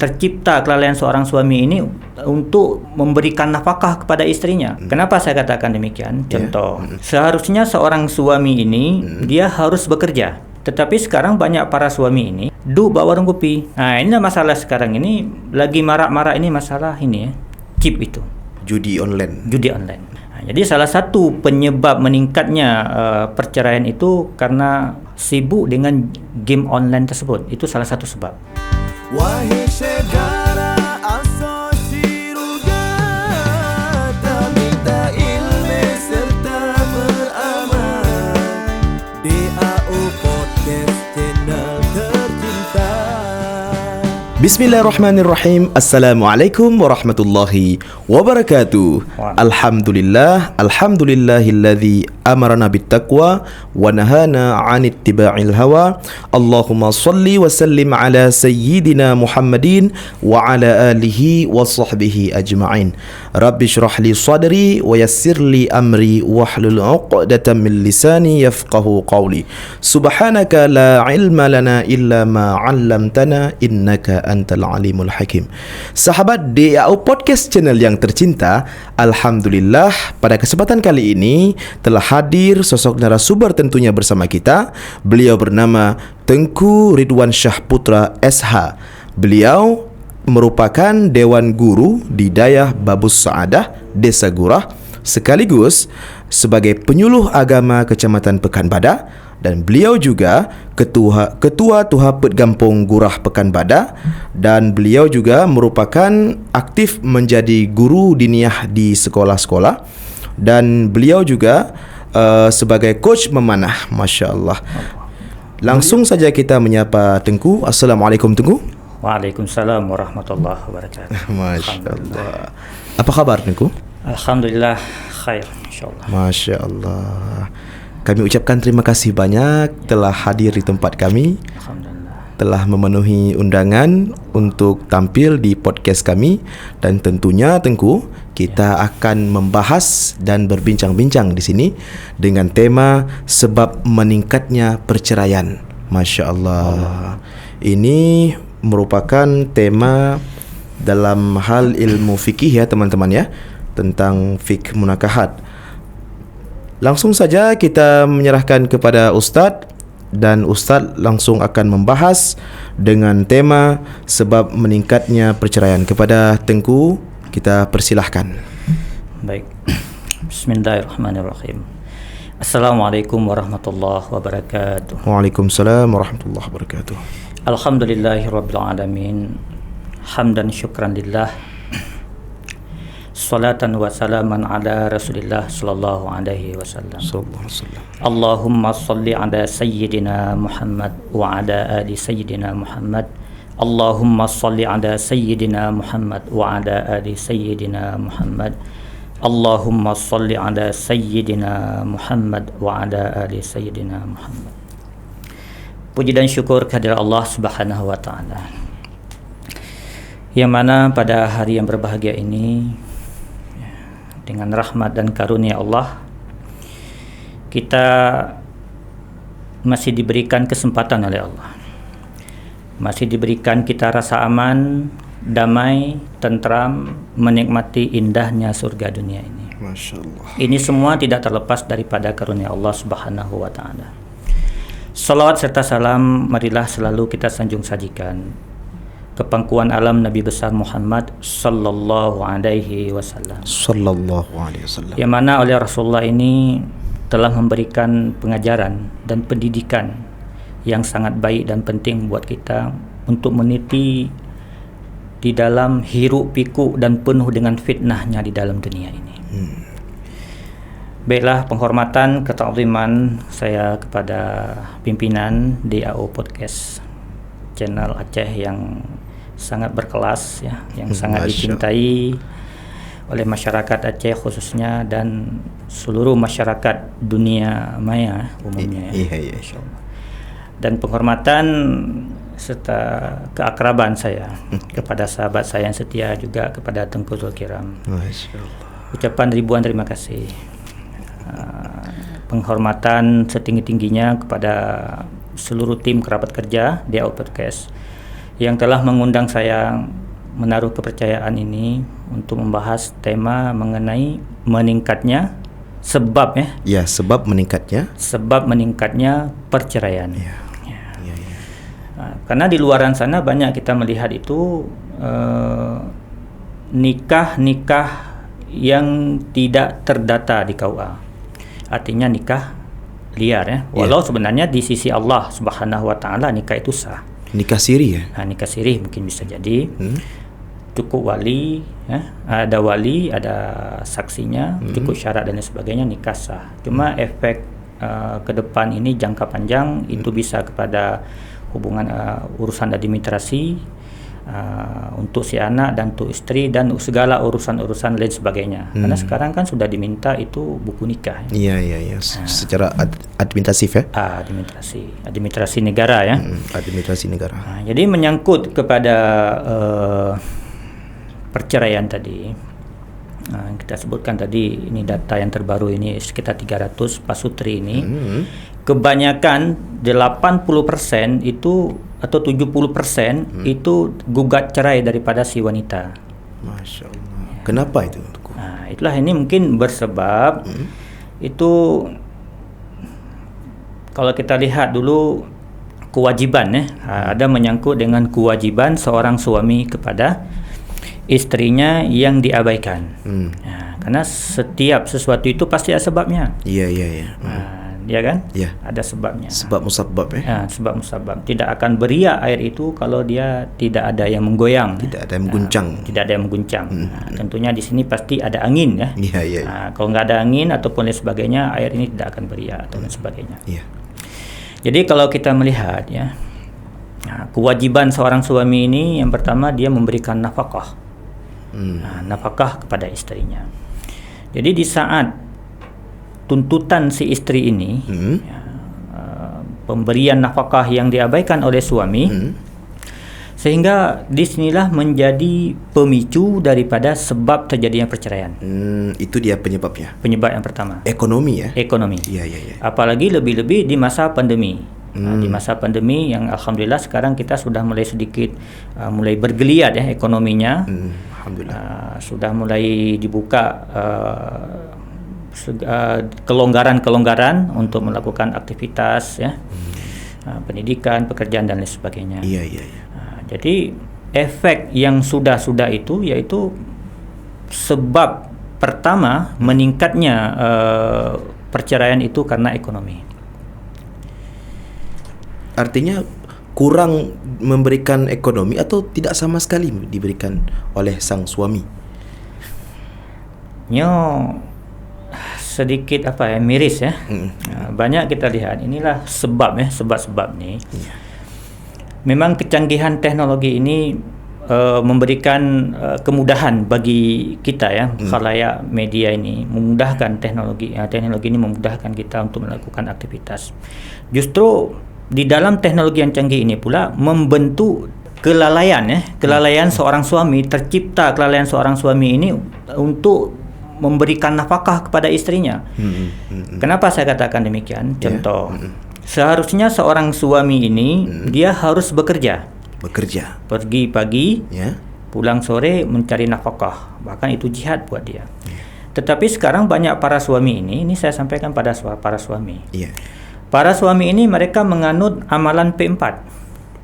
tercipta kelalaian seorang suami ini untuk memberikan nafkah kepada istrinya. Kenapa saya katakan demikian? Contoh, seharusnya seorang suami ini dia harus bekerja. Tetapi sekarang banyak para suami ini duduk bawa warung kopi. Nah, ini masalah sekarang ini lagi marak-marak ini masalah ini ya, chip itu. Judi online. Nah, jadi salah satu penyebab meningkatnya perceraian itu karena sibuk dengan game online tersebut. Itu salah satu sebab. Wahai segara asosial gata minta ilmu serta beramal DAO Podcast Channel tercinta. Bismillahirrahmanirrahim. Assalamualaikum warahmatullahi wabarakatuh. Alhamdulillahilladzi amarana bittaqwa wa nahana 'anit tiba'il hawa. Allahumma shalli wa sallim ala sayyidina Muhammadin wa ala alihi wa sahbihi ajma'in. Rabbi shrah li sadri wa yassir li amri wahlul 'uqdatam min lisani yafqahu qawli. Subhanaka la ilma lana illa ma 'allamtana innaka antal alimul hakim. Sahabat DAO Podcast Channel yang tercinta, alhamdulillah pada kesempatan kali ini telah hadir sosok narasumber tentunya bersama kita. Beliau bernama Tengku Ridwan Syah Putra SH. Beliau merupakan Dewan Guru di Dayah Babus Saadah, Desa Gurah, sekaligus sebagai penyuluh agama Kecamatan Pekanbadak, dan beliau juga ketua Tuhapet Gampong Gurah Pekanbadak, dan beliau juga merupakan aktif menjadi guru diniyah di sekolah-sekolah, dan beliau juga sebagai coach memanah. Masya Allah. Langsung saja kita menyapa Tengku. Assalamualaikum Tengku. Waalaikumsalam warahmatullahi wabarakatuh. Masya Allah. Apa kabar Tengku? Alhamdulillah khair insyaallah. Masya Allah. Kami ucapkan terima kasih banyak telah hadir di tempat kami. Alhamdulillah. Telah memenuhi undangan untuk tampil di podcast kami, dan tentunya Tengku, kita akan membahas dan berbincang-bincang di sini dengan tema sebab meningkatnya perceraian. Masya Allah. Ini merupakan tema dalam hal ilmu fikih ya teman-teman ya, tentang fikih munakahat. Langsung saja kita menyerahkan kepada Ustadz, dan Ustadz langsung akan membahas dengan tema sebab meningkatnya perceraian. Kepada Tengku, kita persilahkan. Baik. Bismillahirrahmanirrahim. Assalamualaikum warahmatullahi wabarakatuh. Waalaikumsalam warahmatullahi wabarakatuh. Alhamdulillahirabbil alamin. Hamdan syukran lillah. Salatan wa salaman ala Rasulillah sallallahu alaihi wasallam. Allahumma salli ala sayyidina Muhammad wa ala ali sayyidina Muhammad. Allahumma salli ala sayyidina Muhammad wa ala ali sayyidina Muhammad. Allahumma salli ala sayyidina Muhammad wa ala ali sayyidina Muhammad. Puji dan syukur kehadirat Allah Subhanahu wa taala, yang mana pada hari yang berbahagia ini, dengan rahmat dan karunia Allah, kita masih diberikan kesempatan oleh Allah, masih diberikan kita rasa aman, damai, tentram, menikmati indahnya surga dunia ini. Masya Allah. Ini semua tidak terlepas daripada karunia Allah Subhanahu wa ta'ala. Salawat serta salam marilah selalu kita sanjung sajikan ke pangkuan alam Nabi besar Muhammad sallallahu alaihi wasallam. Yang mana oleh Rasulullah ini telah memberikan pengajaran dan pendidikan yang sangat baik dan penting buat kita untuk meniti di dalam hiruk pikuk dan penuh dengan fitnahnya di dalam dunia ini. Baiklah, penghormatan, ketakziman saya kepada pimpinan DAO Podcast Channel Aceh yang sangat berkelas ya, yang sangat dicintai oleh masyarakat Aceh khususnya dan seluruh masyarakat dunia maya umumnya ya. Insyaallah. Dan penghormatan serta keakraban saya kepada sahabat saya yang setia, juga kepada Tengku Zulkiram. Masyaallah. Ucapan ribuan terima kasih. Penghormatan setinggi-tingginya kepada seluruh tim kerabat kerja DAO Podcast yang telah mengundang saya menaruh kepercayaan ini untuk membahas tema mengenai meningkatnya sebab sebab meningkatnya perceraian. Karena di luaran sana banyak kita melihat itu nikah yang tidak terdata di KUA. Artinya nikah liar Walau sebenarnya di sisi Allah Subhanahu wa taala nikah itu sah. Nikah siri ya? Nikah siri mungkin bisa jadi. Cukup wali, ada wali, ada saksinya, cukup syarat dan lain sebagainya, nikah sah. Cuma efek ke depan ini jangka panjang itu bisa kepada hubungan urusan administrasi untuk si anak dan untuk istri dan segala urusan-urusan lain sebagainya. Karena sekarang kan sudah diminta itu buku nikah. Iya. Secara administratif ya? Administrasi negara ya. Administrasi negara. Jadi menyangkut kepada perceraian tadi, kita sebutkan tadi ini data yang terbaru ini sekitar 300 pasutri ini. Kebanyakan 80% itu atau 70% itu gugat cerai daripada si wanita. Masya Allah. Kenapa itu? Itulah ini mungkin bersebab itu kalau kita lihat dulu kewajiban ada menyangkut dengan kewajiban seorang suami kepada istrinya yang diabaikan. Karena setiap sesuatu itu pasti ada sebabnya. Iya. Ya kan? Ya. Ada sebabnya. Sebab musabab ya. Sebab musabab. Tidak akan beria air itu kalau dia tidak ada yang menggoyang. Tidak ada yang mengguncang. Tidak ada yang mengguncang. Tentunya di sini pasti ada angin ya. Iya. Kalau nggak ada angin ataupun lain sebagainya, air ini tidak akan beria dan sebagainya. Iya. Jadi kalau kita melihat ya, kewajiban seorang suami ini yang pertama dia memberikan nafkah. Nafkah kepada istrinya. Jadi di saat tuntutan si istri ini pemberian nafkah yang diabaikan oleh suami, sehingga disinilah menjadi pemicu daripada sebab terjadinya perceraian. Itu dia penyebabnya. Penyebab yang pertama. Ekonomi ya. Ekonomi. Iya. Apalagi lebih-lebih di masa pandemi. Di masa pandemi yang alhamdulillah sekarang kita sudah mulai sedikit mulai bergeliat ya ekonominya. Alhamdulillah. Sudah mulai dibuka kelonggaran untuk melakukan aktivitas ya, pendidikan, pekerjaan dan lain sebagainya. Iya. Jadi efek yang sudah itu yaitu sebab pertama meningkatnya perceraian itu karena ekonomi. Artinya kurang memberikan ekonomi atau tidak sama sekali diberikan oleh sang suami? Sedikit miris ya. Banyak kita lihat inilah sebab-sebab nih. Memang kecanggihan teknologi ini memberikan kemudahan bagi kita ya, khalayak media ini memudahkan teknologi ini memudahkan kita untuk melakukan aktivitas. Justru di dalam teknologi yang canggih ini pula membentuk kelalaian seorang suami, tercipta kelalaian seorang suami ini untuk memberikan nafkah kepada istrinya. Kenapa saya katakan demikian? Contoh, seharusnya seorang suami ini dia harus bekerja, pergi pagi, pulang sore mencari nafkah, bahkan itu jihad buat dia. Tetapi sekarang banyak para suami ini saya sampaikan pada para suami. Para suami ini mereka menganut amalan P4.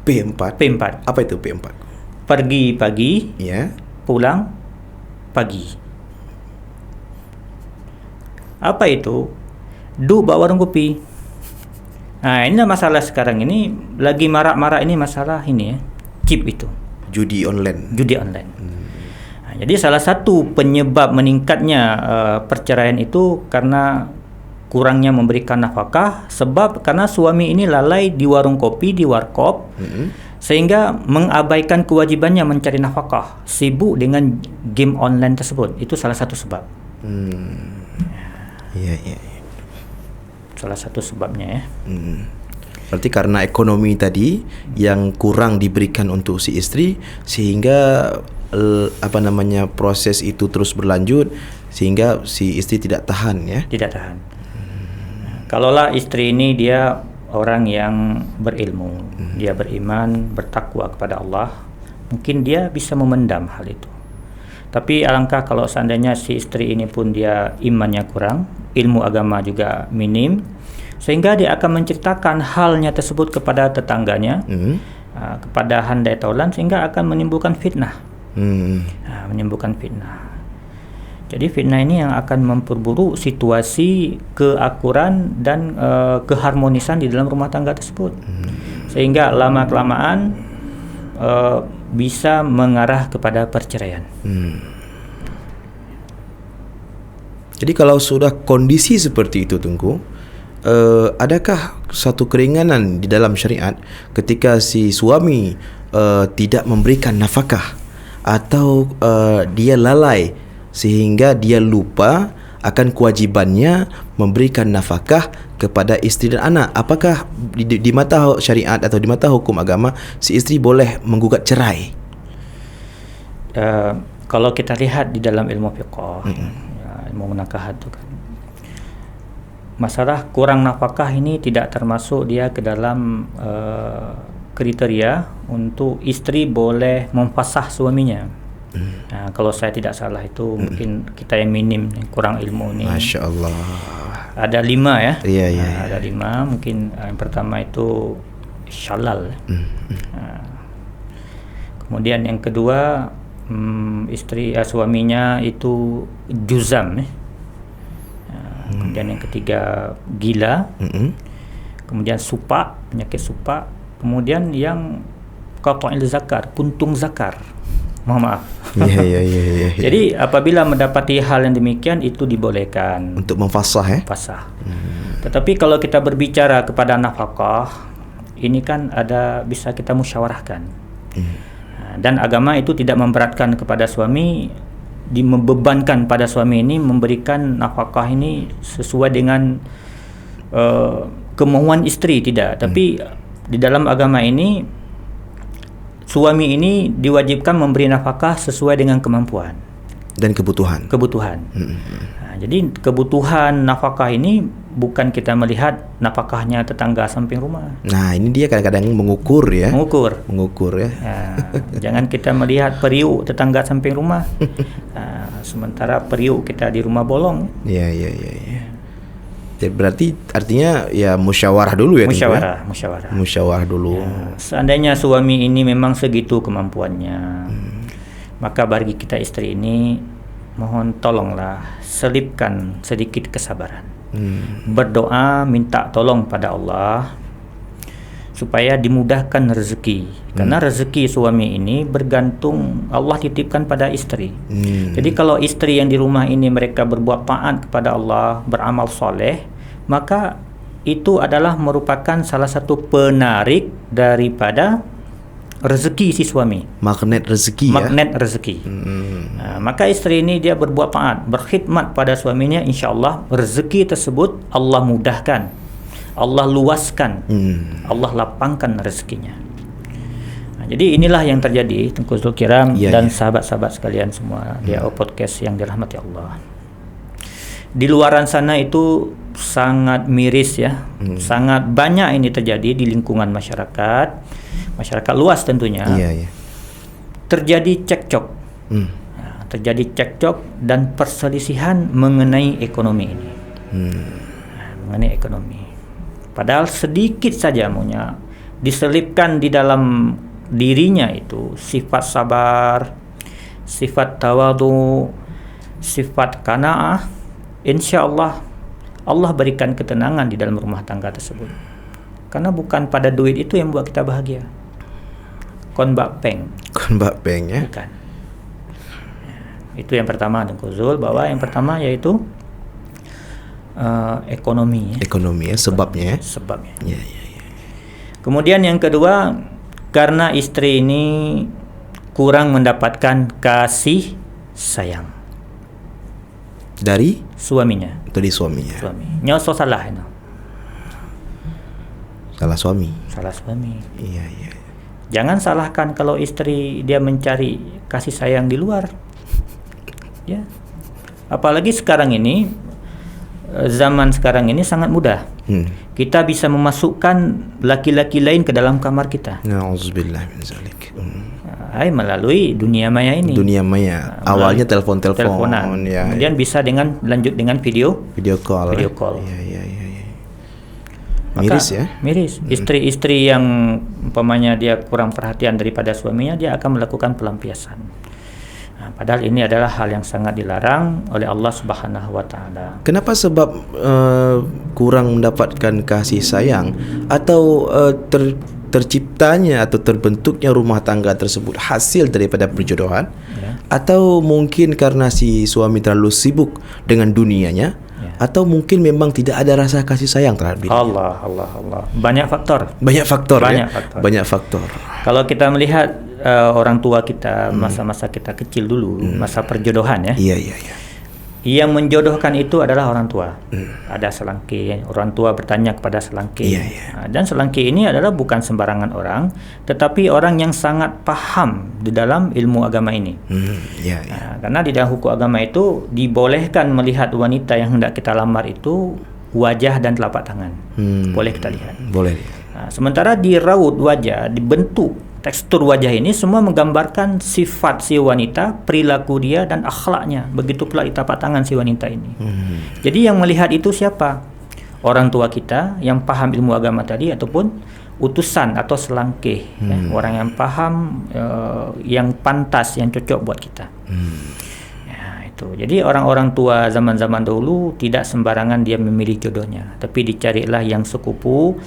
P4. Apa itu P4? Pergi pagi, pulang pagi. Apa itu? Duduk bawa warung kopi. Inilah masalah sekarang ini lagi marak-marak ini masalah ini ya, chip itu. Judi online. Jadi salah satu penyebab meningkatnya perceraian itu karena kurangnya memberikan nafkah, sebab karena suami ini lalai di warung kopi, di warkop, sehingga mengabaikan kewajibannya mencari nafkah, sibuk dengan game online tersebut. Itu salah satu sebab. Iya. Salah satu sebabnya ya. Berarti karena ekonomi tadi yang kurang diberikan untuk si istri, sehingga proses itu terus berlanjut sehingga si istri tidak tahan ya. Tidak tahan. Kalaulah istri ini dia orang yang berilmu, dia beriman, bertakwa kepada Allah, mungkin dia bisa memendam hal itu. Tapi alangkah kalau seandainya si istri ini pun dia imannya kurang, ilmu agama juga minim, sehingga dia akan menceritakan halnya tersebut kepada tetangganya, kepada handai taulan, sehingga akan menimbulkan fitnah. Menimbulkan fitnah. Jadi fitnah ini yang akan memperburuk situasi keakuran dan keharmonisan di dalam rumah tangga tersebut, sehingga lama-kelamaan bisa mengarah kepada perceraian. Jadi kalau sudah kondisi seperti itu, Tunku, adakah satu keringanan di dalam syariat ketika si suami tidak memberikan nafkah atau dia lalai sehingga dia lupa akan kewajibannya memberikan nafkah kepada isteri dan anak? Apakah di mata syariat atau di mata hukum agama si isteri boleh menggugat cerai? Kalau kita lihat di dalam ilmu fiqh, ilmu munakahat itu kan, masalah kurang nafkah ini tidak termasuk dia ke dalam kriteria untuk istri boleh memfasah suaminya. Kalau saya tidak salah itu mungkin kita yang minim, kurang ilmu ni. Masya Allah. Ada 5 ya. Iya. Ada 5. Mungkin yang pertama itu syalal. Kemudian yang kedua suaminya itu juzam. Kemudian yang ketiga gila. Kemudian supa, penyakit supa. Kemudian yang qata'il zakar, puntung zakar. Mohon maaf. Ya. Jadi apabila mendapati hal yang demikian itu dibolehkan untuk memfasah fasah. Tetapi kalau kita berbicara kepada nafkah, ini kan bisa kita musyawarahkan. Dan agama itu tidak memberatkan kepada suami, membebankan pada suami ini memberikan nafkah ini sesuai dengan kemauan istri, tidak. Tapi di dalam agama ini suami ini diwajibkan memberi nafkah sesuai dengan kemampuan dan kebutuhan. Jadi kebutuhan nafkah ini bukan kita melihat nafkahnya tetangga samping rumah. Nah, ini dia kadang-kadang mengukur ya. Mengukur ya. Jangan kita melihat periuk tetangga samping rumah. Sementara periuk kita di rumah bolong. Iya. Jadi berarti artinya ya musyawarah dulu ya. Musyawarah dulu. Seandainya suami ini memang segitu kemampuannya, maka bagi kita istri ini mohon tolonglah selipkan sedikit kesabaran. Berdoa minta tolong pada Allah supaya dimudahkan rezeki. Karena rezeki suami ini bergantung Allah titipkan pada istri. Jadi kalau istri yang di rumah ini mereka berbuat taat kepada Allah, beramal soleh, maka itu adalah merupakan salah satu penarik daripada rezeki si suami. Magnet rezeki. Maka istri ini dia berbuat taat, berkhidmat pada suaminya, insya-Allah rezeki tersebut Allah mudahkan, Allah luaskan, Allah lapangkan rezekinya. Jadi inilah yang terjadi, Tengku Zulkiram dan sahabat-sahabat sekalian semua di podcast yang dirahmati Allah. Di luaran sana itu sangat miris ya, sangat banyak ini terjadi di lingkungan masyarakat luas tentunya. Terjadi cekcok, dan perselisihan mengenai ekonomi ini, mengenai ekonomi. Padahal sedikit saja maunya diselipkan di dalam dirinya itu sifat sabar, sifat tawadhu, sifat qanaah, insya-Allah Allah berikan ketenangan di dalam rumah tangga tersebut. Karena bukan pada duit itu yang membuat kita bahagia. Kon bak peng ya. Bukan. Itu yang pertama, Tengku Zul, bahwa yang pertama yaitu ekonomi ya, sebabnya. Ya. Kemudian yang kedua, karena istri ini kurang mendapatkan kasih sayang dari suaminya. Nyoso salah itu. Salah suami. Iya. Jangan salahkan kalau istri dia mencari kasih sayang di luar. Ya. Apalagi sekarang ini, zaman sekarang ini sangat mudah. kita bisa memasukkan laki-laki lain ke dalam kamar kita. Na'udzubillah min zalik. Melalui dunia maya ini. Dunia maya. Awalnya teleponan. Ya, kemudian bisa lanjut dengan video call. Ya. Miris ya. Miris. Istri-istri yang umpamanya dia kurang perhatian daripada suaminya, dia akan melakukan pelampiasan. Padahal ini adalah hal yang sangat dilarang oleh Allah Subhanahu wa taala. Kenapa? Sebab kurang mendapatkan kasih sayang atau terciptanya atau terbentuknya rumah tangga tersebut hasil daripada perjodohan, atau mungkin karena si suami terlalu sibuk dengan dunianya, atau mungkin memang tidak ada rasa kasih sayang terhadap dirinya. Allah. Banyak faktor. Banyak faktor. Kalau kita melihat orang tua kita masa-masa kita kecil dulu, masa perjodohan ya. Iya. Yang menjodohkan itu adalah orang tua. Ada selangki, orang tua bertanya kepada selangki. Dan selangki ini adalah bukan sembarangan orang, tetapi orang yang sangat paham di dalam ilmu agama ini. Karena di dalam hukum agama itu dibolehkan melihat wanita yang hendak kita lamar itu wajah dan telapak tangan. Boleh kita lihat. Boleh. Sementara di raut wajah, dibentuk tekstur wajah ini semua menggambarkan sifat si wanita, perilaku dia dan akhlaknya. Begitu pula di tapak tangan si wanita ini. Jadi yang melihat itu siapa? Orang tua kita yang paham ilmu agama tadi, ataupun utusan atau selangkih, orang yang paham, yang pantas, yang cocok buat kita. Itu. Jadi orang-orang tua zaman-zaman dahulu tidak sembarangan dia memilih jodohnya, tapi dicarilah yang sekupu.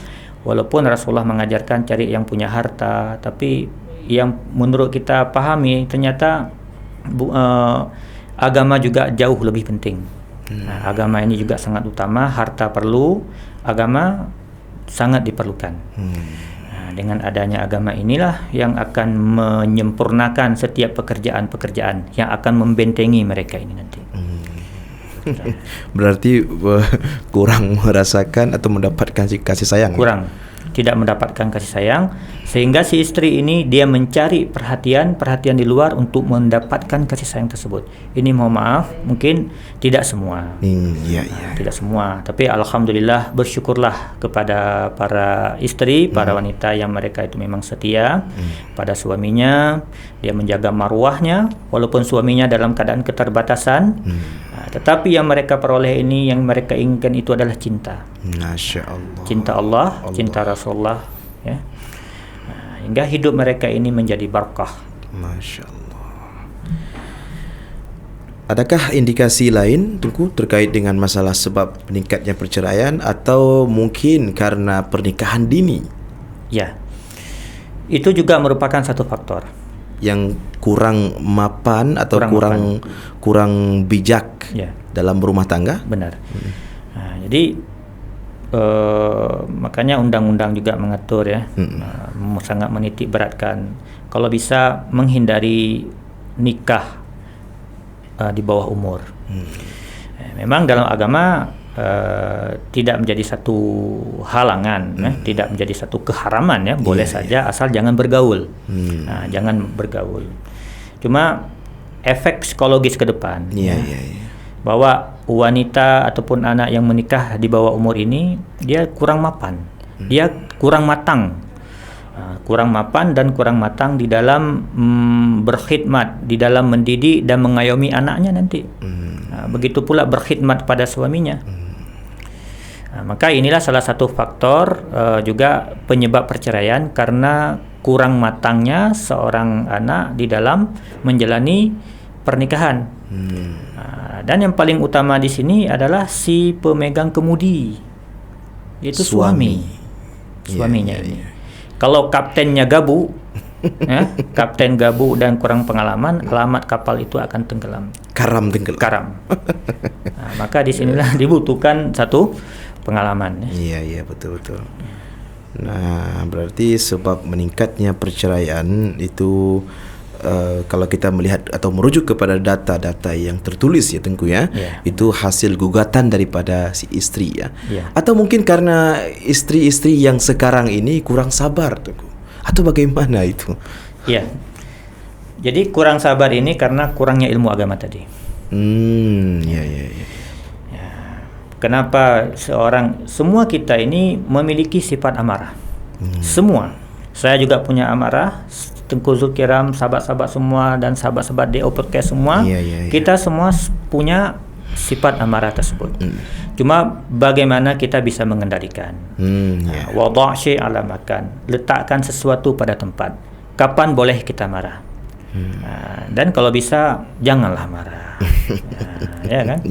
Walaupun Rasulullah mengajarkan cari yang punya harta, tapi yang menurut kita pahami ternyata agama juga jauh lebih penting. Agama ini juga sangat utama. Harta perlu, agama sangat diperlukan. Dengan adanya agama inilah yang akan menyempurnakan setiap pekerjaan-pekerjaan yang akan membentengi mereka ini nanti. Berarti kurang merasakan atau mendapatkan kasih sayang. Tidak mendapatkan kasih sayang, sehingga si istri ini dia mencari perhatian di luar untuk mendapatkan kasih sayang tersebut. Ini mohon maaf, mungkin tidak semua. Tidak semua, tapi alhamdulillah bersyukurlah kepada para istri, para wanita yang mereka itu memang setia pada suaminya. Dia menjaga marwahnya walaupun suaminya dalam keadaan keterbatasan. Tetapi yang mereka peroleh ini, yang mereka inginkan itu adalah cinta. Masya Allah. Cinta Allah, cinta Rasulullah, ya. Hingga hidup mereka ini menjadi barakah. Masya Allah. Adakah indikasi lain, Tunku, terkait dengan masalah sebab meningkatnya perceraian, atau mungkin karena pernikahan dini? Ya, itu juga merupakan satu faktor. Yang kurang mapan atau kurang bijak dalam berumah tangga. Benar. Jadi makanya undang-undang juga mengatur ya, sangat menitik beratkan kalau bisa menghindari nikah di bawah umur. Memang dalam agama tidak menjadi satu halangan, tidak menjadi satu keharaman ya, boleh saja asal jangan bergaul. Jangan bergaul. Cuma efek psikologis ke depan bahwa wanita ataupun anak yang menikah di bawah umur ini dia kurang mapan, dia kurang matang. Dan kurang matang di dalam berkhidmat, di dalam mendidik dan mengayomi anaknya nanti. Begitu pula berkhidmat pada suaminya. Maka inilah salah satu faktor juga penyebab perceraian, karena kurang matangnya seorang anak di dalam menjalani pernikahan. Dan yang paling utama di sini adalah si pemegang kemudi, yaitu suaminya ini. Kalau kaptennya gabu, kapten gabu dan kurang pengalaman, alamat kapal itu akan tenggelam. Karam. Maka disinilah dibutuhkan satu pengalaman. Iya, betul. Nah, berarti sebab meningkatnya perceraian itu kalau kita melihat atau merujuk kepada data-data yang tertulis ya Tengku ya, itu hasil gugatan daripada si istri ya. Atau mungkin karena istri-istri yang sekarang ini kurang sabar Tengku, atau bagaimana itu? Iya. Jadi kurang sabar ini karena kurangnya ilmu agama tadi. Iya. Kenapa semua kita ini memiliki sifat amarah. Semua. Saya juga punya amarah, Tengku Zulkiram, sahabat-sahabat semua dan sahabat-sahabat DO Podcast semua. Kita semua punya sifat amarah tersebut. Cuma bagaimana kita bisa mengendalikan. Wada' syai' ala makan. Letakkan sesuatu pada tempat. Kapan boleh kita marah? Dan kalau bisa janganlah marah. Ya kan?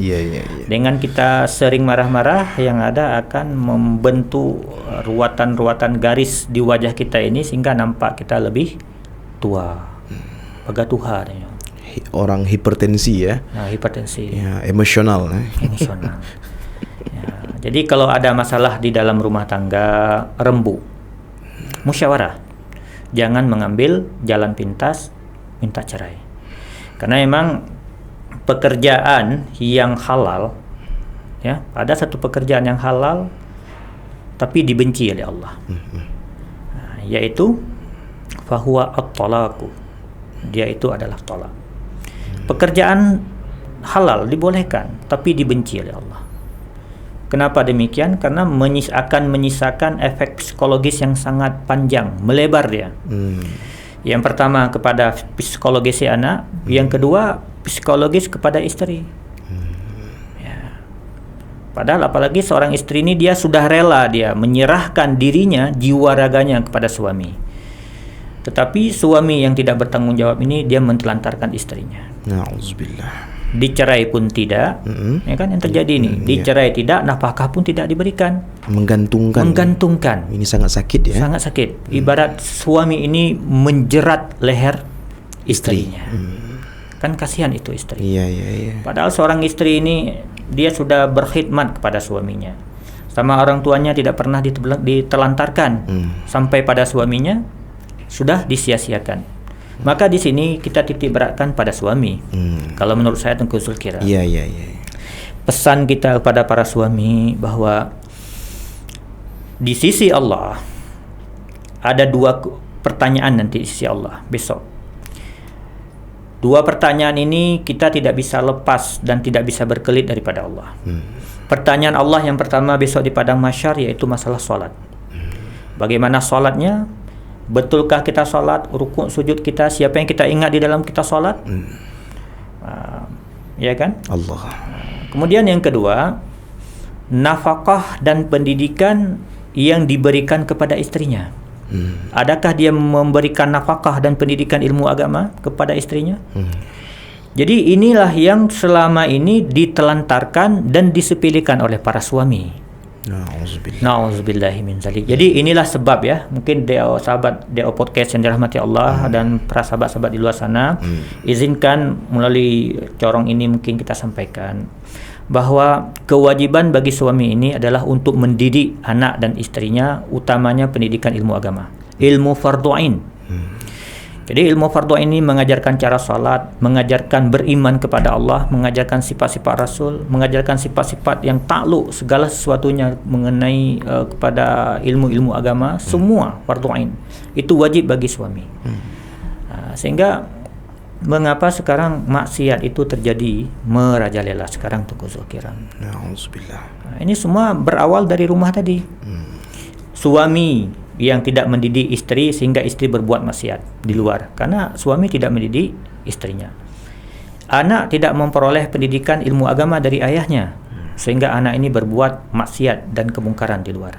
Dengan kita sering marah-marah, yang ada akan membentuk ruatan-ruatan garis di wajah kita ini sehingga nampak kita lebih tua. Pegatuha. Orang hipertensi ya. Hipertensi. Ya, emosional. Emosional. Jadi kalau ada masalah di dalam rumah tangga, rembu, musyawarah. Jangan mengambil jalan pintas minta cerai. Karena memang pekerjaan yang halal, ya, ada satu pekerjaan yang halal tapi dibenci oleh Allah. Yaitu fahuwa at-talaqu. Dia itu adalah talak. Pekerjaan halal dibolehkan tapi dibenci oleh Allah. Kenapa demikian? Karena akan menyisakan efek psikologis yang sangat panjang, melebar dia. Yang pertama kepada psikologis si anak, yang kedua psikologis kepada istri. Ya. Padahal apalagi seorang istri ini dia sudah rela dia menyerahkan dirinya, jiwa raganya kepada suami. Tetapi suami yang tidak bertanggung jawab ini dia mentelantarkan istrinya. Na'udzubillah. Dicerai pun tidak, ya kan yang terjadi ini. Dicerai tidak, nafkah pun tidak diberikan. Menggantungkan. Ini sangat sakit ya. Sangat sakit. Ibarat suami ini menjerat leher istrinya. Kan kasihan itu istri. Iya. Padahal seorang istri ini dia sudah berkhidmat kepada suaminya. Sama orang tuanya tidak pernah ditelantarkan. Sampai pada suaminya sudah disia-siakan. Maka di sini kita titik beratkan pada suami. Kalau menurut saya Tengku Zulkiram. Iya. Pesan kita kepada para suami bahwa di sisi Allah ada dua pertanyaan nanti di sisi Allah besok. Dua pertanyaan ini kita tidak bisa lepas dan tidak bisa berkelit daripada Allah. Pertanyaan Allah yang pertama besok di padang mahsyar yaitu masalah salat. Bagaimana salatnya? Betulkah kita salat, rukuk, sujud kita, siapa yang kita ingat di dalam kita salat? Ya kan? Allah. Kemudian yang kedua, nafkah dan pendidikan yang diberikan kepada istrinya. Adakah dia memberikan nafkah dan pendidikan ilmu agama kepada istrinya? Jadi inilah yang selama ini ditelantarkan dan disepelekan oleh para suami. Na'udzubillahi min dzalik. Jadi inilah sebab ya, mungkin sahabat DO Podcast yang dirahmati Allah dan para sahabat-sahabat di luar sana, izinkan melalui corong ini mungkin kita sampaikan bahwa kewajiban bagi suami ini adalah untuk mendidik anak dan istrinya, utamanya pendidikan ilmu agama, ilmu fardhu ain. Jadi ilmu fardhu ini mengajarkan cara salat, mengajarkan beriman kepada Allah, mengajarkan sifat-sifat Rasul, mengajarkan sifat-sifat yang takluk segala sesuatunya mengenai kepada ilmu-ilmu agama, semua fardhu ain. Itu wajib bagi suami. Sehingga mengapa sekarang maksiat itu terjadi merajalela sekarang Tengku Zulkiram. Ini semua berawal dari rumah tadi. Suami yang tidak mendidik istri sehingga istri berbuat maksiat di luar karena suami tidak mendidik istrinya. Anak tidak memperoleh pendidikan ilmu agama dari ayahnya sehingga anak ini berbuat maksiat dan kemungkaran di luar.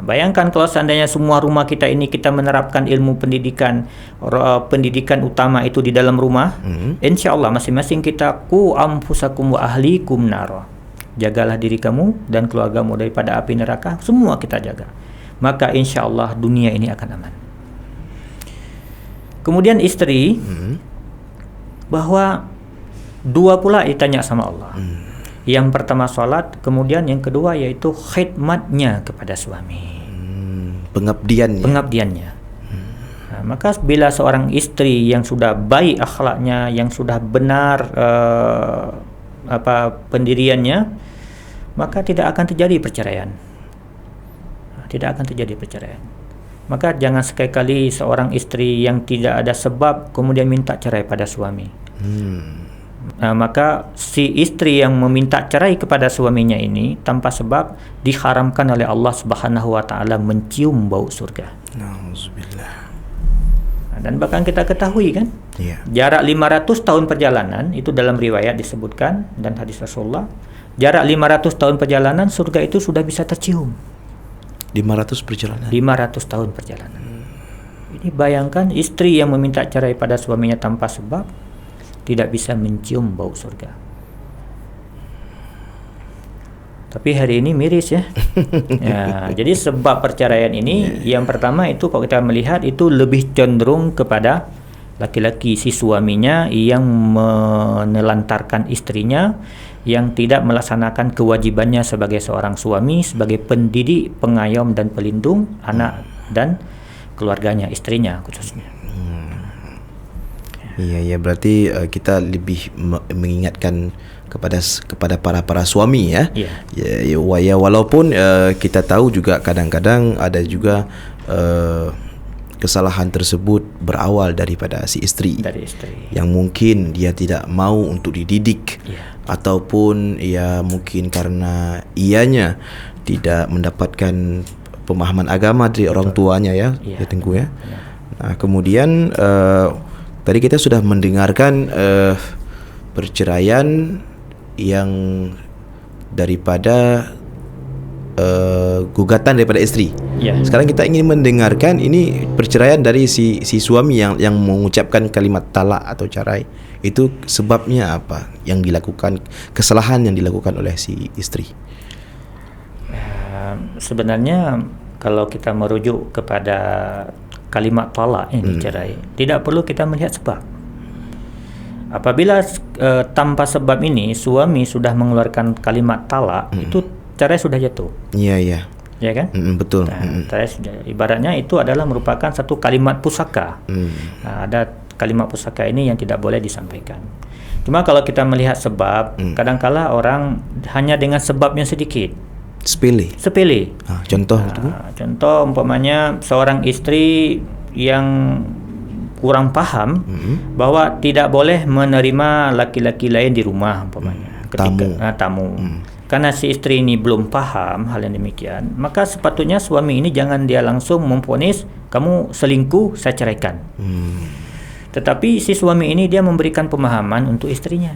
Bayangkan kalau seandainya semua rumah kita ini kita menerapkan ilmu pendidikan utama itu di dalam rumah, insyaallah masing-masing kita ku anfusakum wa ahlikum nara. Jagalah diri kamu dan keluargamu daripada api neraka, semua kita jaga. Maka insya Allah dunia ini akan aman. Kemudian istri, bahwa dua pula ditanya sama Allah. Yang pertama salat, kemudian yang kedua yaitu khidmatnya kepada suami. Pengabdiannya. Nah, maka bila seorang istri yang sudah baik akhlaknya, yang sudah benar pendiriannya, maka tidak akan terjadi perceraian. Maka jangan sekali-kali seorang istri yang tidak ada sebab kemudian minta cerai pada suami. maka si istri yang meminta cerai kepada suaminya ini tanpa sebab diharamkan oleh Allah Subhanahu wa taala mencium bau surga. Nauzubillah. Dan bahkan kita ketahui kan, jarak 500 tahun perjalanan itu dalam riwayat disebutkan dan hadis Rasulullah, jarak 500 tahun perjalanan surga itu sudah bisa tercium. 500 perjalanan. 500 tahun perjalanan. Ini bayangkan istri yang meminta cerai pada suaminya tanpa sebab tidak bisa mencium bau surga. Tapi hari ini miris ya. Ya, jadi sebab perceraian ini yang pertama itu kalau kita melihat itu lebih cenderung kepada laki-laki, si suaminya yang menelantarkan istrinya, yang tidak melaksanakan kewajibannya sebagai seorang suami, sebagai pendidik, pengayom dan pelindung anak dan keluarganya, istrinya khususnya. Iya, berarti kita lebih mengingatkan kepada para suami ya. Ya, walaupun kita tahu juga kadang-kadang ada juga kesalahan tersebut berawal daripada si istri. Dari istri. Yang mungkin dia tidak mau untuk dididik, ataupun ya mungkin karena ianya tidak mendapatkan pemahaman agama dari orang tuanya ya, Tengku ya. Nah, kemudian tadi kita sudah mendengarkan perceraian yang daripada gugatan daripada istri. Sekarang kita ingin mendengarkan ini perceraian dari si suami yang mengucapkan kalimat talak atau cerai. Itu sebabnya apa yang dilakukan, kesalahan yang dilakukan oleh si istri? Sebenarnya kalau kita merujuk kepada kalimat talak ini cerai, tidak perlu kita melihat sebab. Apabila tanpa sebab ini suami sudah mengeluarkan kalimat talak, itu cerai sudah jatuh. Iya. Ya kan? Betul. Cerai sudah. Ibaratnya itu adalah merupakan satu kalimat pusaka. Nah, ada kalimat pusaka ini yang tidak boleh disampaikan. Cuma kalau kita melihat sebab, kadangkala orang hanya dengan sebabnya sedikit. Sepele. Contoh umpamanya seorang istri yang kurang paham bahwa tidak boleh menerima laki-laki lain di rumah umpamanya ketika tamu. Karena si istri ini belum paham hal yang demikian, maka sepatutnya suami ini jangan dia langsung memvonis kamu selingkuh, saya ceraikan. Tetapi si suami ini dia memberikan pemahaman untuk istrinya.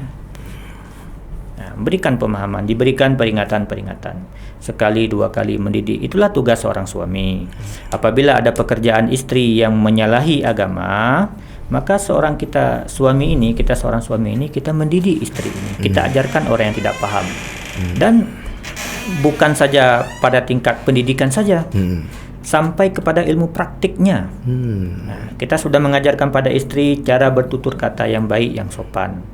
Memberikan pemahaman, diberikan peringatan-peringatan. Sekali, dua kali mendidik. Itulah tugas seorang suami. Apabila ada pekerjaan istri yang menyalahi agama, maka seorang suami ini, kita mendidik istri ini. Kita ajarkan orang yang tidak paham. Dan bukan saja pada tingkat pendidikan saja, sampai kepada ilmu praktiknya. Nah, kita sudah mengajarkan pada istri cara bertutur kata yang baik, yang sopan.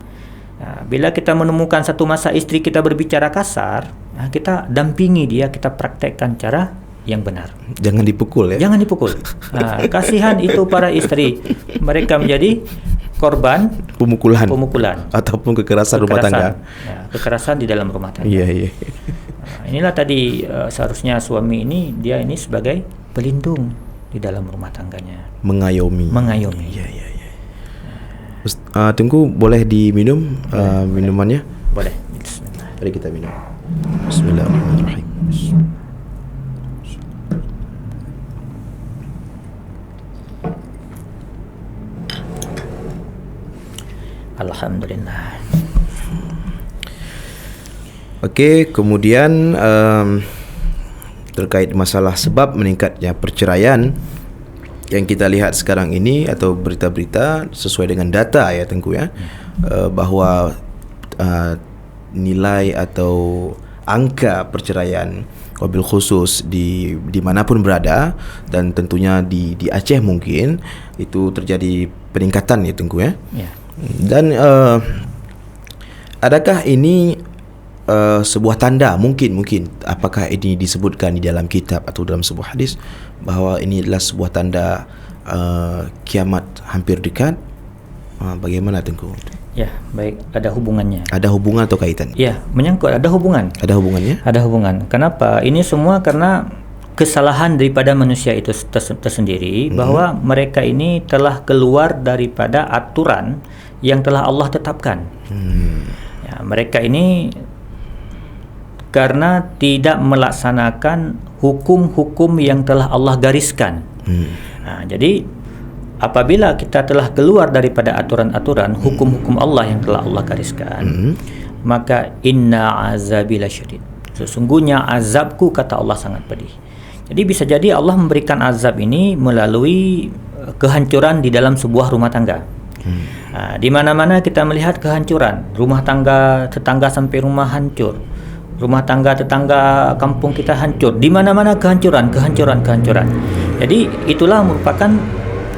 Nah, bila kita menemukan satu masa istri kita berbicara kasar, kita dampingi dia, kita praktekkan cara yang benar. Jangan dipukul ya. Jangan dipukul. Nah, kasihan itu para istri, mereka menjadi korban pemukulan ataupun kekerasan rumah tangga. Ya, kekerasan di dalam rumah tangga. Iya. Nah, inilah tadi seharusnya suami ini dia ini sebagai pelindung di dalam rumah tangganya. Mengayomi. Iya. Tunggu, boleh diminum minumannya? Boleh. Bismillah. Mari kita minum. Bismillahirrahmanirrahim. Alhamdulillah. Okey, kemudian terkait masalah sebab meningkatnya perceraian yang kita lihat sekarang ini atau berita-berita sesuai dengan data ya Tengku ya, bahawa nilai atau angka perceraian wabil khusus di manapun berada, dan tentunya di Aceh mungkin itu terjadi peningkatan ya Tengku ya. Dan adakah ini sebuah tanda, mungkin apakah ini disebutkan di dalam kitab atau dalam sebuah hadis bahawa ini adalah sebuah tanda kiamat hampir dekat? Bagaimana Tengku? Ya, baik, ada hubungannya. Ada hubungan atau kaitan? Ya, menyangkut, ada hubungan. Ada hubungannya? Ada hubungan. Kenapa? Ini semua karena kesalahan daripada manusia itu tersendiri, bahwa mereka ini telah keluar daripada aturan yang telah Allah tetapkan. Ya, mereka ini karena tidak melaksanakan hukum-hukum yang telah Allah gariskan. Jadi apabila kita telah keluar daripada aturan-aturan hukum-hukum Allah yang telah Allah gariskan, maka inna azabi lasyadid. Sesungguhnya azabku, kata Allah, sangat pedih. Jadi bisa jadi Allah memberikan azab ini melalui kehancuran di dalam sebuah rumah tangga. Di mana-mana kita melihat kehancuran, rumah tangga tetangga sampai rumah hancur, rumah tangga tetangga kampung kita hancur, di mana-mana kehancuran. Jadi itulah merupakan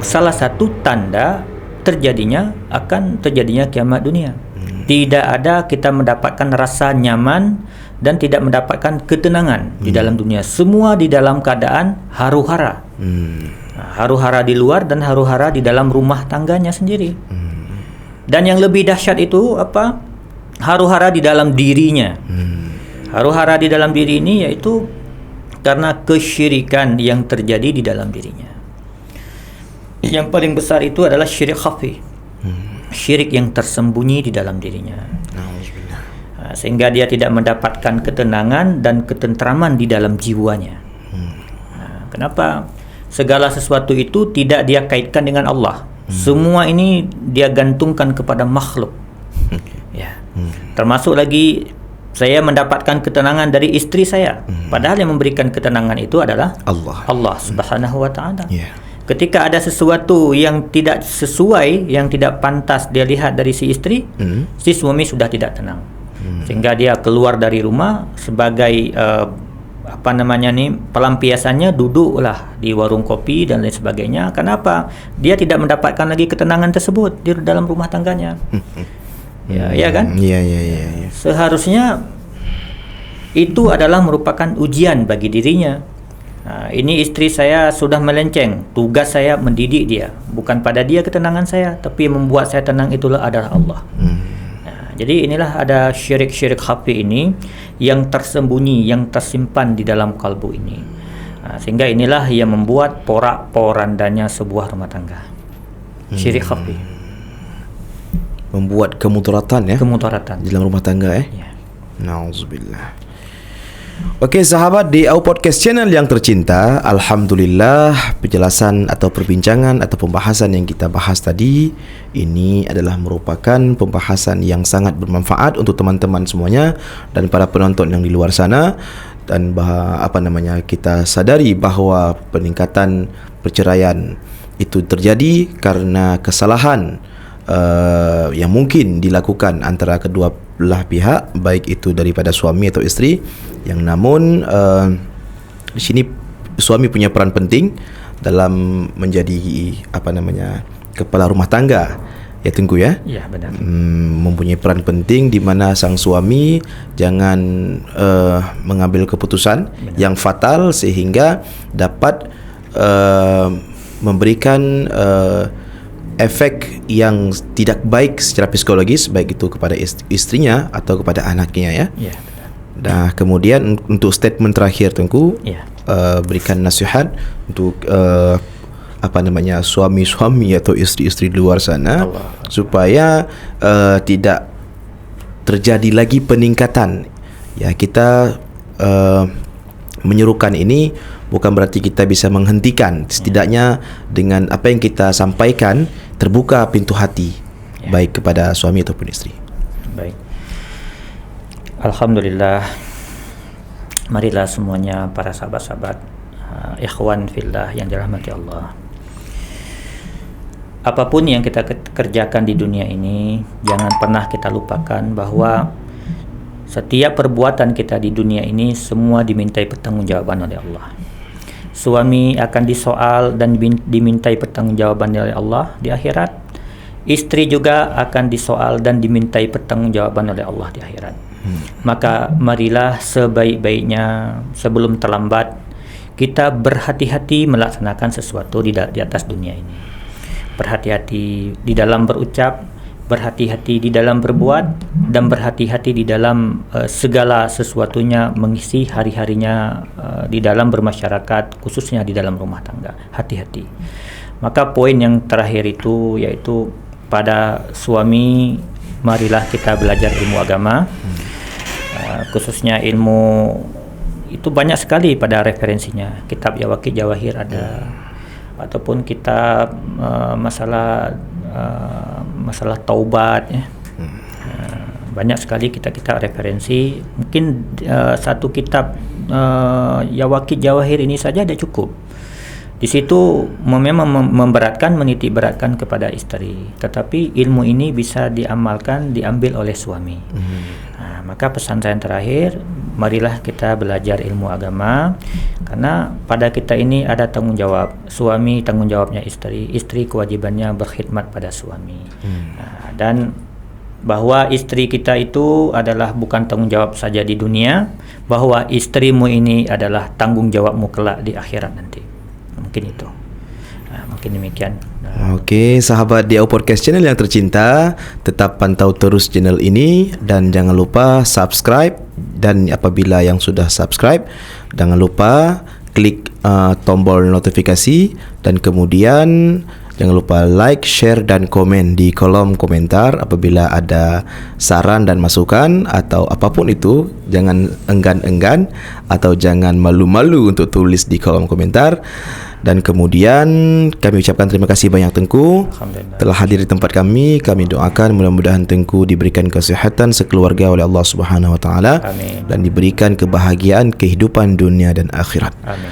salah satu tanda terjadinya kiamat dunia. Tidak ada kita mendapatkan rasa nyaman dan tidak mendapatkan ketenangan di dalam dunia. Semua di dalam keadaan haru-hara. Haru-hara di luar dan haru-hara di dalam rumah tangganya sendiri. Dan yang lebih dahsyat itu apa? Haru-hara di dalam dirinya. Haru-hara di dalam diri ini yaitu karena kesyirikan yang terjadi di dalam dirinya. Yang paling besar itu adalah syirik khafi. Syirik yang tersembunyi di dalam dirinya. Sehingga dia tidak mendapatkan ketenangan dan ketentraman di dalam jiwanya. Kenapa? Segala sesuatu itu tidak dia kaitkan dengan Allah. Semua ini dia gantungkan kepada makhluk. Ya. Termasuk lagi saya mendapatkan ketenangan dari istri saya. Padahal yang memberikan ketenangan itu adalah Allah Subhanahu wa taala. Ketika ada sesuatu yang tidak sesuai, yang tidak pantas dia lihat dari si istri, si suami sudah tidak tenang. Sehingga dia keluar dari rumah sebagai pelampiasannya duduklah di warung kopi dan lain sebagainya. Kenapa? Dia tidak mendapatkan lagi ketenangan tersebut di dalam rumah tangganya. Ya kan? Iya. Seharusnya itu adalah merupakan ujian bagi dirinya. Ini istri saya sudah melenceng. Tugas saya mendidik dia. Bukan pada dia ketenangan saya, tapi yang membuat saya tenang itulah adalah Allah. Jadi inilah ada syirik-syirik khafi ini yang tersembunyi, yang tersimpan di dalam kalbu ini. Sehingga inilah yang membuat porak-porandanya sebuah rumah tangga. Syirik khafi. Membuat kemudaratan Kemudaratan di dalam rumah tangga Ya. Nauzubillah. Oke sahabat di Au Podcast Channel yang tercinta, alhamdulillah penjelasan atau perbincangan atau pembahasan yang kita bahas tadi ini adalah merupakan pembahasan yang sangat bermanfaat untuk teman-teman semuanya dan para penonton yang di luar sana. Dan kita sadari bahawa peningkatan perceraian itu terjadi karena kesalahan yang mungkin dilakukan antara kedua belah pihak, baik itu daripada suami atau isteri. Yang namun di sini suami punya peran penting dalam menjadi kepala rumah tangga. Ya Tengku ya. Ya benar. Mempunyai peran penting di mana sang suami jangan mengambil keputusan yang fatal sehingga dapat memberikan efek yang tidak baik secara psikologis, baik itu kepada istrinya atau kepada anaknya ya. Ya. Nah, kemudian untuk statement terakhir Tengku, berikan nasihat untuk suami-suami atau istri-istri di luar sana supaya tidak terjadi lagi peningkatan. Ya, kita menyerukan ini bukan berarti kita bisa menghentikan. Setidaknya dengan apa yang kita sampaikan terbuka pintu hati baik kepada suami ataupun istri. Baik. Alhamdulillah. Marilah semuanya para sahabat-sahabat, ikhwan fillah yang dirahmati Allah. Apapun yang kita kerjakan di dunia ini, jangan pernah kita lupakan bahwa setiap perbuatan kita di dunia ini semua dimintai pertanggungjawaban oleh Allah. Suami akan disoal dan dimintai pertanggungjawaban oleh Allah di akhirat. Istri juga akan disoal dan dimintai pertanggungjawaban oleh Allah di akhirat. Maka marilah sebaik-baiknya sebelum terlambat kita berhati-hati melaksanakan sesuatu di atas dunia ini. Berhati-hati di dalam berucap, berhati-hati di dalam berbuat, dan berhati-hati di dalam segala sesuatunya mengisi hari-harinya di dalam bermasyarakat, khususnya di dalam rumah tangga. Hati-hati. Maka poin yang terakhir itu yaitu pada suami, marilah kita belajar ilmu agama. Khususnya ilmu itu banyak sekali pada referensinya. Kitab Yawaqit Jawahir ada, ataupun kitab masalah taubat ya. Banyak sekali kita referensi. Mungkin satu kitab Yawaqit Jawahir ini saja ada cukup. Di situ memang menitik beratkan kepada istri, tetapi ilmu ini bisa diamalkan, diambil oleh suami. Maka pesan saya yang terakhir, marilah kita belajar ilmu agama, karena pada kita ini ada tanggung jawab. Suami tanggung jawabnya istri, istri kewajibannya berkhidmat pada suami. Dan bahwa istri kita itu adalah bukan tanggung jawab saja di dunia, bahwa istrimu ini adalah tanggung jawabmu kelak di akhirat nanti. Mungkin itu. Mungkin demikian. Okey, sahabat DAO Podcast Channel yang tercinta, tetap pantau terus channel ini dan jangan lupa subscribe, dan apabila yang sudah subscribe, jangan lupa klik tombol notifikasi, dan kemudian jangan lupa like, share dan komen di kolom komentar. Apabila ada saran dan masukan atau apapun itu, jangan enggan-enggan atau jangan malu-malu untuk tulis di kolom komentar. Dan kemudian kami ucapkan terima kasih banyak Tengku telah hadir di tempat kami. Kami doakan mudah-mudahan Tengku diberikan kesihatan sekeluarga oleh Allah Subhanahu Wa Taala dan diberikan kebahagiaan kehidupan dunia dan akhirat. Amin.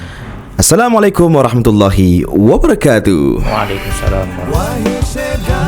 Assalamualaikum warahmatullahi wabarakatuh. Waalaikumsalam warahmatullahi wabarakatuh.